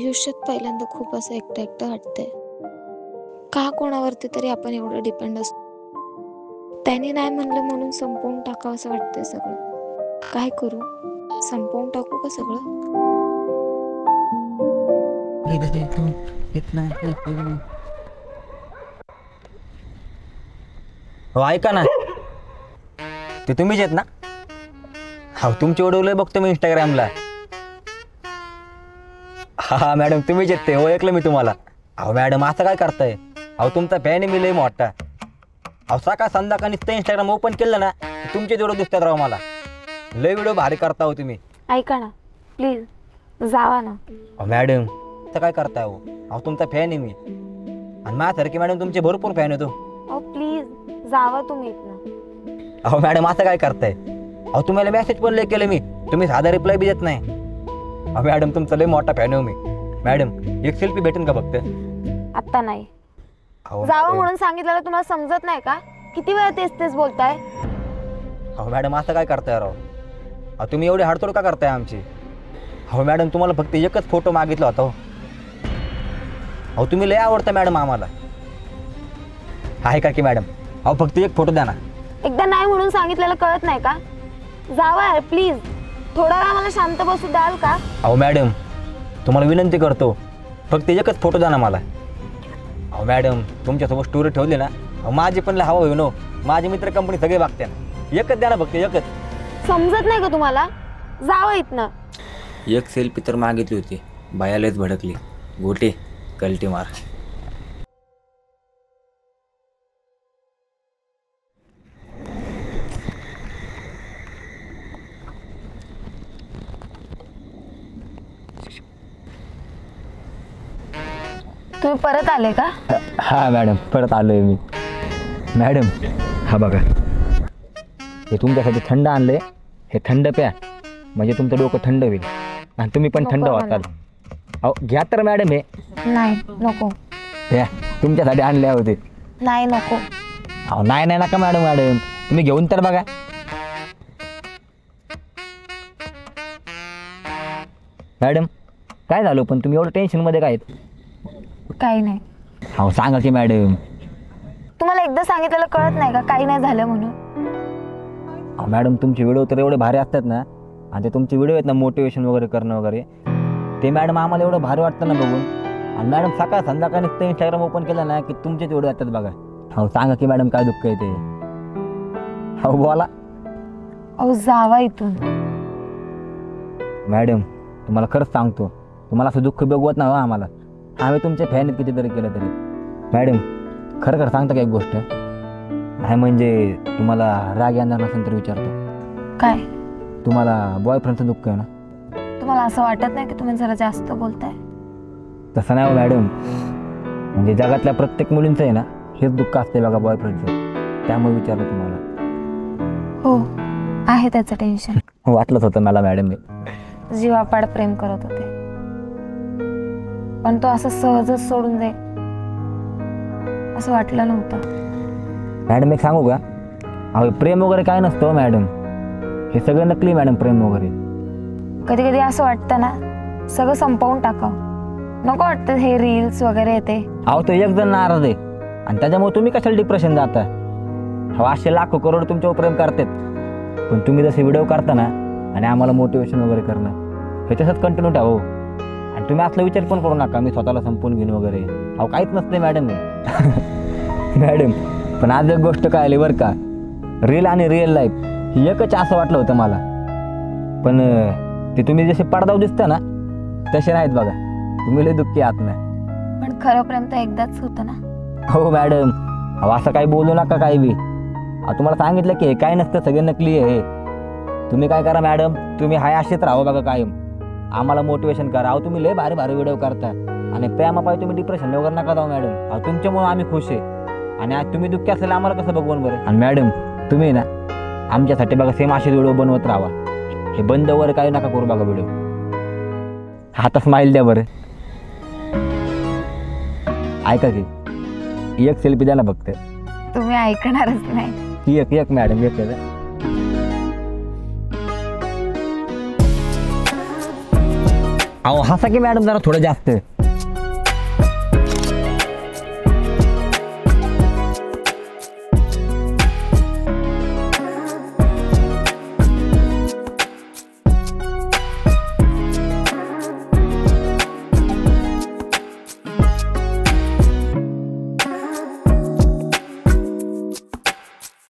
आयुष्यात पहिल्यांदा खूप असं एकटं एकटं वाटतंय. का कोणावरती तरी आपण एवढं डिपेंड असतो. त्याने नाही म्हणलं म्हणून संपवून टाकावं असं वाटतंय सगळं. काय करू? संपवून टाकू का सगळं? हो ऐका ना, ते तुम्हीच आहेत ना? हो तुमचे व्हिडिओ बघतो मी इंस्टाग्रामला. हा मॅडम तुम्हीच आहेत ते, ओळखलं मी तुम्हाला. अहो मॅडम असं काय करताय? अहो तुमचा फॅन मी लय मोठा. अहो सकाळ संध्याकाळ नुसतं इंस्टाग्राम ओपन केलं ना तुमचे व्हिडिओ दिसतात राव मला. लय व्हिडिओ भारी करता हो तुम्ही. ऐका ना प्लीज, जावा ना. अहो मॅडम असं काय करताय? हो अहो तुमचा फॅन आहे मी, आणि माझ्यासारखी मॅडम तुमचे भरपूर फॅन येतो. अहो प्लीज जावा तुम्ही इथनं. अहो मॅडम असं काय करताय? अहो तुम्हाला मेसेज पण लय केलं मी, तुम्ही साधा रिप्लाय बी देत नाही. अहो मॅडम तुमचा लय मोठा फॅन आहे मी. मॅडम एक सेल्फी भेटेन का फक्त? आत्ता नाही. अहो जावा मॅडम. म्हणून सांगितलेलं तुम्हाला समजत नाही का? किती वेळा तेच तेच बोलताय? अहो मॅडम असं काय करताय राव? अहो तुम्ही एवढी हाडतोड का करताय आमची? अहो मॅडम तुम्हाला फक्त एकच फोटो मागितला होता. अहो तुम्ही लय आवडता मॅडम आम्हाला. आहे का की मॅडम? अहो फक्त एक फोटो द्या ना. एकदा नाही म्हणून सांगितलेलं कळत नाही का? जावा यार प्लीज. थोडा वेळा मला शांत बसू द्याल का? अहो मॅडम तुम्हाला विनंती करतो, फक्त एकच फोटो द्या ना मला. अहो मॅडम तुमच्यासोबत स्टोरी ठेवली ना, अहो माझी पण लय हवा होईल हो. माझे मित्र कंपनी सगळे बघते ना. एकच द्या ना फक्त एकच. समजत नाही का तुम्हाला? जावा इथनं. एक सेल्फी तर मागितली होती, बायालाच भडकली. गोटे कल्टी मार. तुम्ही परत आले का? हा मॅडम परत आलोय मी. मॅडम हा बघा, हे तुमच्यासाठी थंड आणलंय. हे थंड प्या, म्हणजे तुमचं डोकं थंड होईल आणि तुम्ही पण थंड नको व्हाल. अहो घ्या तर मॅडम, हे नाही नको. प्या, तुमच्यासाठी आणले होते. नाही नको. अहो नाही नाही नका मॅडम. मॅडम तुम्ही घेऊन तर बघा. मॅडम काय झालं पण तुम्ही एवढं टेन्शनमध्ये काय आहेत? काही नाही. अहो सांगा की मॅडम. तुम्हाला एकदा सांगितलेलं कळत नाही का काही नाही झालं म्हणून? अहो मॅडम तुमचे व्हिडिओ तर एवढे भारी असतात ना, आणि ते तुमचे व्हिडिओ आहेत ना मोटिवेशन वगैरे करणं वगैरे, ते मॅडम आम्हाला एवढं भारी वाटतं ना बघून. आणि मॅडम सकाळ संध्याकाळ नुसतं इंस्टाग्राम ओपन केलं ना की तुमचेच व्हिडिओ येतात बघा. हो सांगा की मॅडम काय दुःख आहे ते? हो बोला. अहो जावा इथून. मॅडम तुम्हाला खरंच सांगतो, तुम्हाला असं दुःख बघवत नाही हो आम्हाला. आम्ही तुमचे फॅन आहेत कितीतरी केलं तरी. मॅडम खरं खरं सांगता का एक गोष्ट? नाही म्हणजे तुम्हाला राग येणार नसेल तर विचारतो. काय? तुम्हाला बॉयफ्रेंडचं दुःख आहे ना? तुम्हाला असं वाटत नाही की तुम्ही जरा जास्त बोलताय? तसं नाही हो मॅडम, म्हणजे जगातल्या प्रत्येक मुलींचं आहे ना हेच दुःख असते बघा बॉयफ्रेंडचं, त्यामुळे विचारलं तुम्हाला. हो आहे त्याचं टेन्शन. वाटलंच होतं मला मॅडम. मी जीवापाड प्रेम करत होते, पण तो असं सहजच सोडून जाईल असं वाटलं नव्हतं. मॅडम एक सांगू का? अहो प्रेम वगैरे काय नसतं मॅडम, हे सगळं नकली मॅडम प्रेम वगैरे. कधी कधी असं वाटतं ना सगळं संपवून टाकावं. नको वाटतं हे रील्स वगैरे येते. अहो तो एक जण नाराज आहे आणि त्याच्यामुळे तुम्ही कशाला डिप्रेशन जाता? हो असे लाखो करोड तुमच्यावर प्रेम करतात, पण तुम्ही जसे व्हिडिओ करता ना आणि आम्हाला मोटिवेशन वगैरे करणं हे तसंच कंटिन्यू ठेवू. आणि तुम्ही असला विचार पण करू नका मी स्वतःला संपवून घेईन वगैरे. अहो काहीच नसते मॅडम हे. मॅडम पण आज एक गोष्ट काय आली बरं का, रील आणि रिअल लाईफ ही एकच असं वाटलं होतं मला. पण ते तुम्ही जसे पडदाव दिसता ना तसे नाहीत बघा, तुम्ही लय दुःखी आहात ना. पण खरं प्रेम तर एकदाच होतं ना. हो मॅडम. अहो असं काही बोलू नका काही बी. अहो तुम्हाला सांगितलं की हे काय नसतं, सगळे नकली आहे. तुम्ही काय करा मॅडम, तुम्ही हाय असेच राहा बघा कायम, आम्हाला मोटिवेशन करा. अहो तुम्ही लय भारी भारी व्हिडिओ करता आणि प्रेमापायी तुम्ही डिप्रेशन वगैरे नका जाऊ मॅडम. अहो तुमच्यामुळे आम्ही खुश आहे आणि आज तुम्ही दुःखी असलेलं आम्हाला कसं बघवून बरं. आणि मॅडम तुम्ही ना आमच्यासाठी बघा सेम असे व्हिडिओ बनवत राहा. हे बंद वगैरे काही नका करू बघा व्हिडिओ. आता स्माईल द्या बरं. ऐका की एक सेल्फी द्या ना फक्त. तुम्ही ऐकणारच नाही. एक मॅडम एक. अहो हसा की मॅडम जरा थोडं जास्त